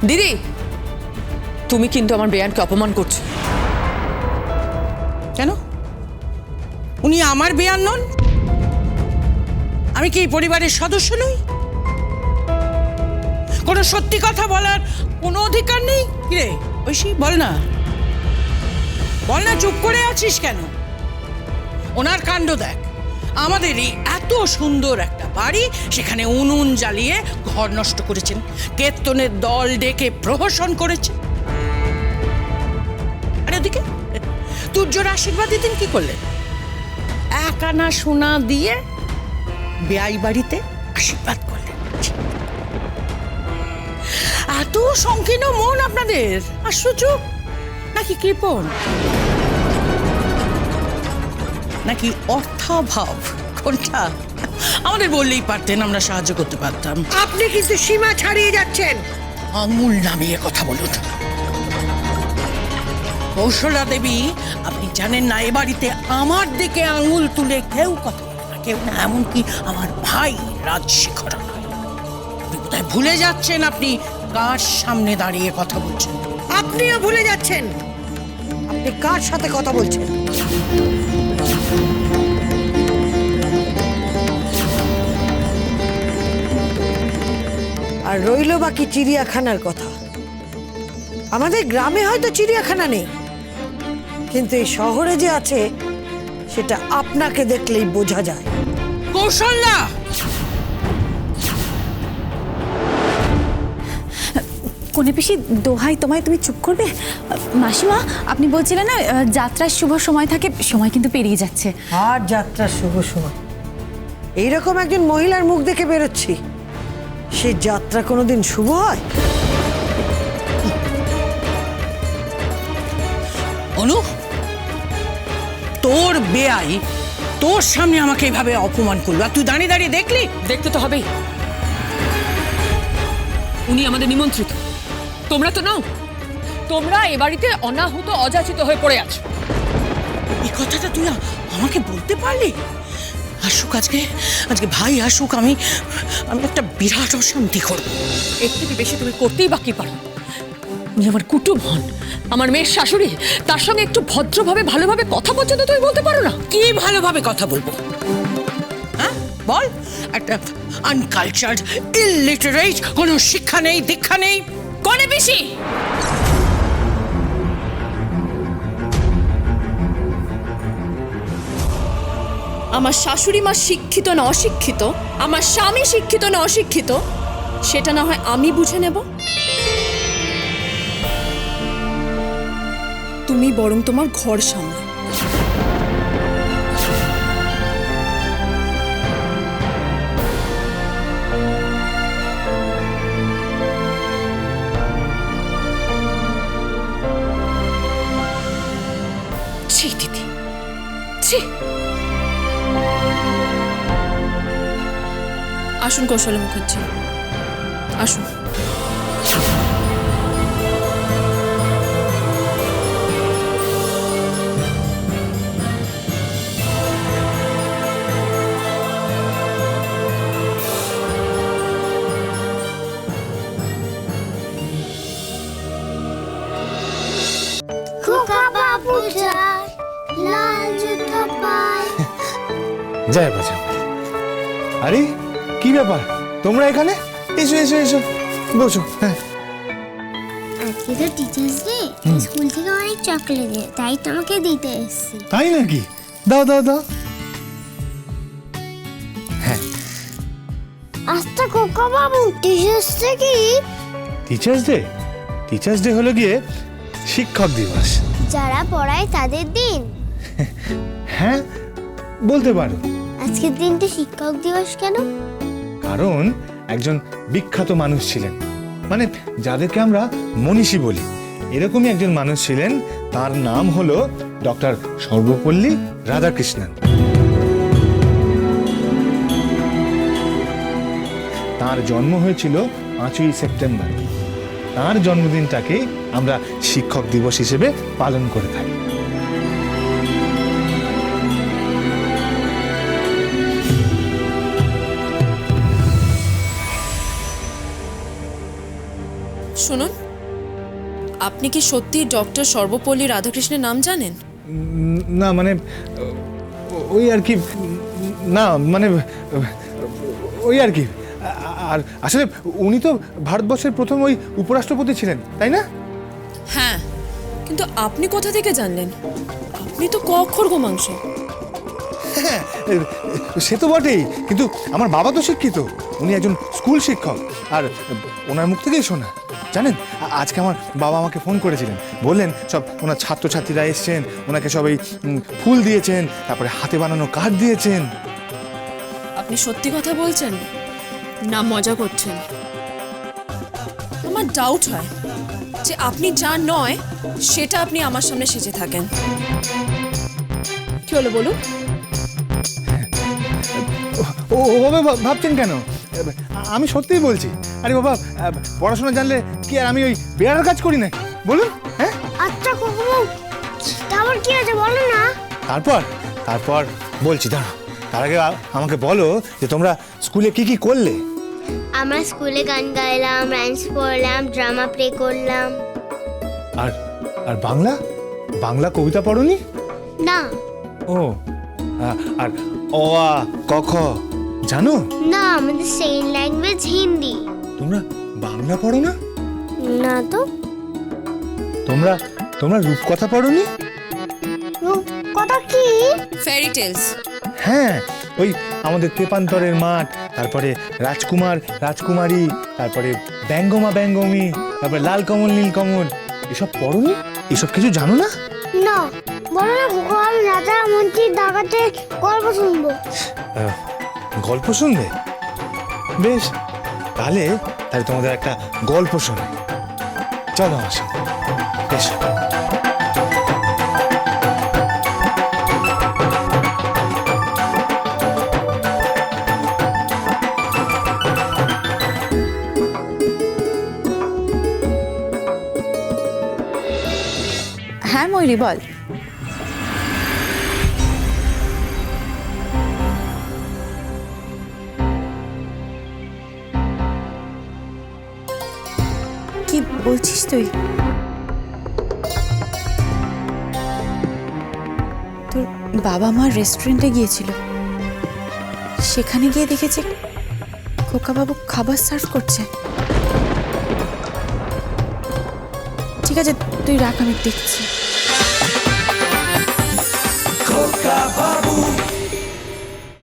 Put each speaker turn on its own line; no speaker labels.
দিদি, তুমি কিন্তু আমার বেয়ানকে অপমান করছো।
কেন? উনি আমার বেয়ান নন? আমি কি এই পরিবারের সদস্য নই? কোনো সত্যি কথা বলার কোনো অধিকার নেই? কিরে ঐশী, বল না, বল না, চুপ করে আছিস কেন? ওনার কাণ্ড দেখ। আমাদের এই এত সুন্দর একটা বাড়ি, সেখানে উনুন জ্বালিয়ে ঘর নষ্ট করেছেন, কীর্তনের দল ডেকে প্রহসন করেছেন। আর ওদিকে তুর্যর আশীর্বাদ দিতেন কি করলেন? এক আনা সোনা দিয়ে বেয়াই বাড়িতে আশীর্বাদ করলেন। এত সংকীর্ণ মন আপনাদের? আশ্চর্য। নাকি কৃপণ, নাকি অর্থাভাব, কোনটা? আমাদের বললেই পারতেন, আমরা সাহায্য করতে পারতাম।
আপনি কিন্তু সীমা ছাড়িয়ে যাচ্ছেন।
আঙুল নামিয়ে কথা বলুন। কৌশলা দেবী, আপনি জানেন না এ বাড়িতে আমার দিকে আঙুল তুলে কেউ কথা বলে না, কেউ না, এমনকি আমার ভাই রাজশেখর নয়। আপনি কোথায় ভুলে যাচ্ছেন আপনি কার সামনে দাঁড়িয়ে কথা বলছেন?
আপনিও ভুলে যাচ্ছেন আপনি কার সাথে কথা বলছেন। আর রইল বাকি চিড়িয়াখানার কথা। আমাদের গ্রামে হয়তো চিড়িয়াখানা নেই, কিন্তু এই শহরে যে আছে সেটা আপনাকে দেখলেই বোঝা যায়।
কৌশল্যা,
কোনে পিসি, দোহাই তোমায়, তুমি চুপ করবে? মাসিমা, আপনি বলছিলেন না যাত্রার শুভ সময় থাকে, সময় কিন্তু পেরিয়ে যাচ্ছে।
আর যাত্রার শুভ সময়? এইরকম একজন মহিলার মুখ দেখে বেরোচ্ছি, সে যাত্রা কোনোদিন শুভ হয়?
অনু, তোর বেয়াই তোর সামনে আমাকে এইভাবে অপমান করলো, আর তুই দাঁড়িয়ে দাঁড়িয়ে দেখলি?
দেখতে তো হবেই। উনি আমাদের নিমন্ত্রিত, তোমরা তো নাও। তোমরা এ বাড়িতে অনাহুত অযাচিত হয়ে পড়ে আছো।
এই কথাটা তুই আমাকে বলতে পারলি? আসুক আজকে, আজকে ভাই আসুক, আমি একটা বিরাট অশান্তি করবো।
এর থেকে বেশি তুমি করতেই বাকি পারো। উনি আমার কুটুম হন, আমার মেয়ের শাশুড়ি, তার সঙ্গে একটু ভদ্রভাবে ভালোভাবে কথা পর্যন্ত তুমি বলতে পারো না?
কি ভালোভাবে কথা বলবো? হ্যাঁ বল। একটা আনকালচার্ড, ইলিটারেট, কোনো শিক্ষা নেই, দীক্ষা নেই।
কোনে পিসি,
আমার শাশুড়ি মা শিক্ষিত না অশিক্ষিত, আমার স্বামী শিক্ষিত না অশিক্ষিত, সেটা না হয় আমি বুঝে নেব। তুমি বরং তোমার ঘর সামলাও।
ছি দিদি, ছি।
আসুন কৌশল মুখার্জি, আসুন।
খোকা বাবু যায়, লাল জুতো পায়।
জয় বাজা। আরে কি ব্যাপার, তোমরা এখানে? এসো এসো এসো, বসো। হ্যাঁ,
আজকে তো টিচার্স ডে, স্কুল থেকে অনেক চকলেট দিয়ে, তাই তোমাকে দিতে এসেছি।
তাই নাকি? দাও দাও দাও।
আচ্ছা খোকা বাবু, টিচার্স ডে কি?
Teachers day? টিচার্স ডে হলো গিয়ে শিক্ষক দিবস।
যারা পড়ায় তাদের দিন।
হ্যাঁ, বলতে পারো।
আজকের দিনটা শিক্ষক দিবস কেন?
কারণ একজন বিখ্যাত মানুষ ছিলেন, মানে যাদেরকে আমরা মনীষী বলি, এরকমই একজন মানুষ ছিলেন। তার নাম হলো ডক্টর সর্বপল্লী রাধাকৃষ্ণন। তার জন্ম হয়েছিল 5ই সেপ্টেম্বর। তার জন্মদিনটাকে আমরা শিক্ষক দিবস হিসেবে পালন করে থাকি।
শুনুন, আপনি কি সত্যি ডক্টর সর্বপল্লী রাধাকৃষ্ণের নাম জানেন?
না মানে ওই আর কি, না মানে ওই আর কি। আর আসলে উনি তো ভারতবর্ষের প্রথম ওই উপরাষ্ট্রপতি ছিলেন, তাই না?
হ্যাঁ, কিন্তু আপনি কোথা থেকে জানলেন? আপনি তো ক অক্ষর গোমাংস।
হ্যাঁ, সে তো বটেই, কিন্তু আমার বাবা তো শিক্ষিত, উনি একজন স্কুল শিক্ষক, আর ওনার মুখ থেকেই শোনা। জানেন, আজকে আমার বাবা আমাকে ফোন করেছিলেন, বললেন সব ওনার ছাত্রছাত্রীরা এসছেন, ওনাকে সবাই ফুল দিয়েছেন, তারপরে হাতে বানানো কার্ড দিয়েছেন।
আপনি সত্যি কথা বলছেন না মজা করছেন? আমার ডাউট হয় যে আপনি যা নয় সেটা আপনি আমার সামনে সেজে থাকেন। কি হলো বলুন?
ওভাবে ভাবছেন কেন? আমি সত্যিই বলছি। আরে বাবা, পড়াশোনা জানলে কি আর আমি ওই বেড়ার কাজ করি নাকি? বলুন। হ্যাঁ,
আচ্ছা কুকুর, তারপর কি আছে বলো না।
তারপর বলছি, দাঁড়া। তার আগে আমাকে বলো যে তোমরা স্কুলে কি কি করলে?
আমরা স্কুলে গান গাইলাম, রাইমস পড়লাম, ড্রামা প্লে করলাম।
আর বাংলা কবিতা পড়োনি?
না
ও, আর অ আ ক খ জানো?
না, আমাদের সেকেন্ড ল্যাঙ্গুয়েজ হিন্দি।
তোমরা বাংলা পড়ো না?
না তো।
তোমরা রূপকথা পড়োনি?
কথা কি?
Fairy tales.
হ্যাঁ, ওই আমাদের তেপান্তরের মাঠ, তারপরে রাজকুমার রাজকুমারী, তারপরে ব্যঙ্গমা ব্যঙ্গমী, তারপরে লাল কমল নীল কমল, এসব পড়োনি? এসব কিছু জানো না?
না, বলো না কুকুর, আমি রাজা মন্ত্রীর ডাকাতের গল্প শুনবো।
গল্প শুনবে? বেশ, তাহলে তোমাদের একটা গল্প শোনে। চলো আমার সঙ্গে, বেশ।
হ্যাঁ ময়ূরী, বল। কি বলছিস তুই? তোর বাবা মা রেস্টুরেন্টে গিয়েছিল, সেখানে গিয়ে দেখেছে খোকাবাবু খাবার সার্ভ করছে। ঠিক আছে, তুই রাখ, আমি দেখছি।